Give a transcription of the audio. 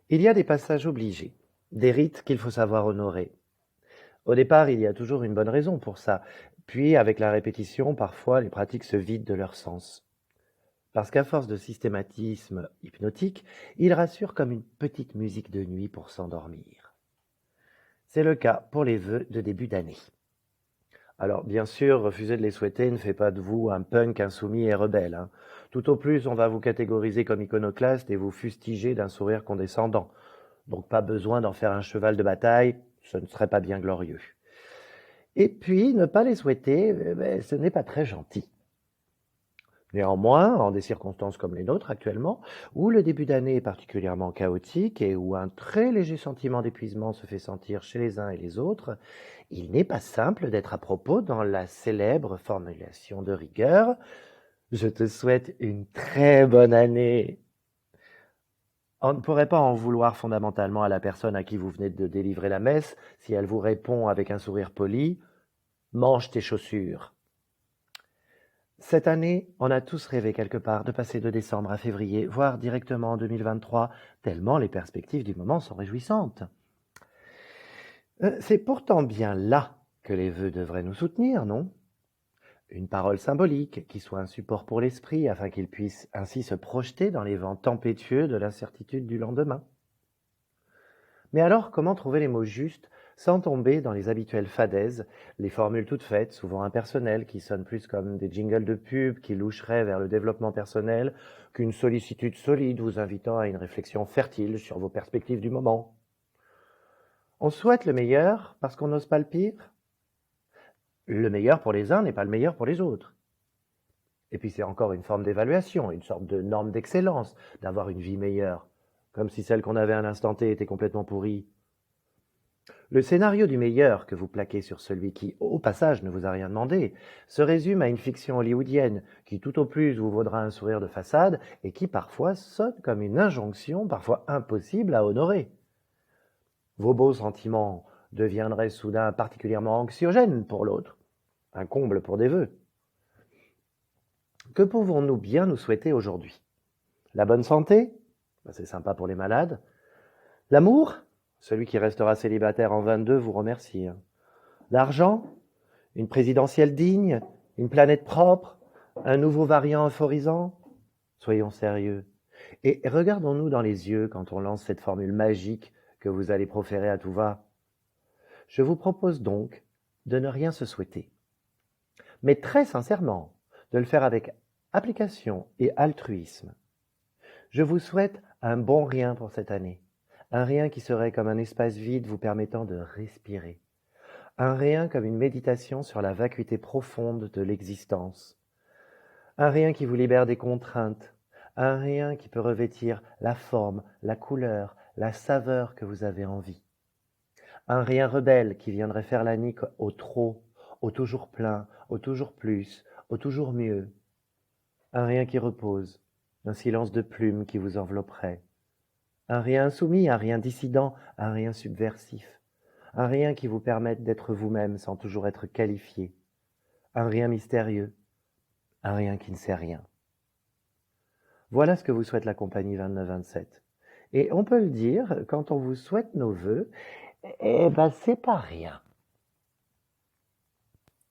Il y a des passages obligés, des rites qu'il faut savoir honorer. Au départ, il y a toujours une bonne raison pour ça, puis avec la répétition, parfois les pratiques se vident de leur sens. Parce qu'à force de systématisme hypnotique, ils rassurent comme une petite musique de nuit pour s'endormir. C'est le cas pour les vœux de début d'année. Alors, bien sûr, refuser de les souhaiter ne fait pas de vous un punk insoumis et rebelle, hein. Tout au plus, on va vous catégoriser comme iconoclaste et vous fustiger d'un sourire condescendant. Donc pas besoin d'en faire un cheval de bataille, ce ne serait pas bien glorieux. Et puis, ne pas les souhaiter, ce n'est pas très gentil. Néanmoins, en des circonstances comme les nôtres actuellement, où le début d'année est particulièrement chaotique et où un très léger sentiment d'épuisement se fait sentir chez les uns et les autres, il n'est pas simple d'être à propos dans la célèbre formulation de rigueur « Je te souhaite une très bonne année ». On ne pourrait pas en vouloir fondamentalement à la personne à qui vous venez de délivrer la messe si elle vous répond avec un sourire poli « Mange tes chaussures ». Cette année, on a tous rêvé quelque part de passer de décembre à février, voire directement en 2023, tellement les perspectives du moment sont réjouissantes. C'est pourtant bien là que les vœux devraient nous soutenir, non? Une parole symbolique qui soit un support pour l'esprit afin qu'il puisse ainsi se projeter dans les vents tempétueux de l'incertitude du lendemain. Mais alors, comment trouver les mots justes sans tomber dans les habituelles fadaises, les formules toutes faites, souvent impersonnelles, qui sonnent plus comme des jingles de pub qui loucheraient vers le développement personnel qu'une sollicitude solide vous invitant à une réflexion fertile sur vos perspectives du moment? On souhaite le meilleur parce qu'on n'ose pas le pire? Le meilleur pour les uns n'est pas le meilleur pour les autres. Et puis c'est encore une forme d'évaluation, une sorte de norme d'excellence, d'avoir une vie meilleure, comme si celle qu'on avait à l'instant T était complètement pourrie. Le scénario du meilleur que vous plaquez sur celui qui, au passage, ne vous a rien demandé, se résume à une fiction hollywoodienne qui tout au plus vous vaudra un sourire de façade et qui parfois sonne comme une injonction parfois impossible à honorer. Vos beaux sentiments deviendraient soudain particulièrement anxiogènes pour l'autre, un comble pour des vœux. Que pouvons-nous bien nous souhaiter aujourd'hui? La bonne santé? C'est sympa pour les malades. L'amour? Celui qui restera célibataire en 22 vous remercie. L'argent? Une présidentielle digne? Une planète propre? Un nouveau variant euphorisant? Soyons sérieux. Et regardons-nous dans les yeux quand on lance cette formule magique que vous allez proférer à tout va. Je vous propose donc de ne rien se souhaiter. Mais très sincèrement, de le faire avec application et altruisme. Je vous souhaite un bon rien pour cette année. Un rien qui serait comme un espace vide vous permettant de respirer. Un rien comme une méditation sur la vacuité profonde de l'existence. Un rien qui vous libère des contraintes. Un rien qui peut revêtir la forme, la couleur, la saveur que vous avez envie. Un rien rebelle qui viendrait faire la nique au trop, au toujours plein, au toujours plus, au toujours mieux. Un rien qui repose, un silence de plume qui vous envelopperait. Un rien insoumis, un rien dissident, un rien subversif. Un rien qui vous permette d'être vous-même sans toujours être qualifié. Un rien mystérieux, un rien qui ne sait rien. Voilà ce que vous souhaite la compagnie 29-27. Et on peut le dire, quand on vous souhaite nos vœux, c'est pas rien.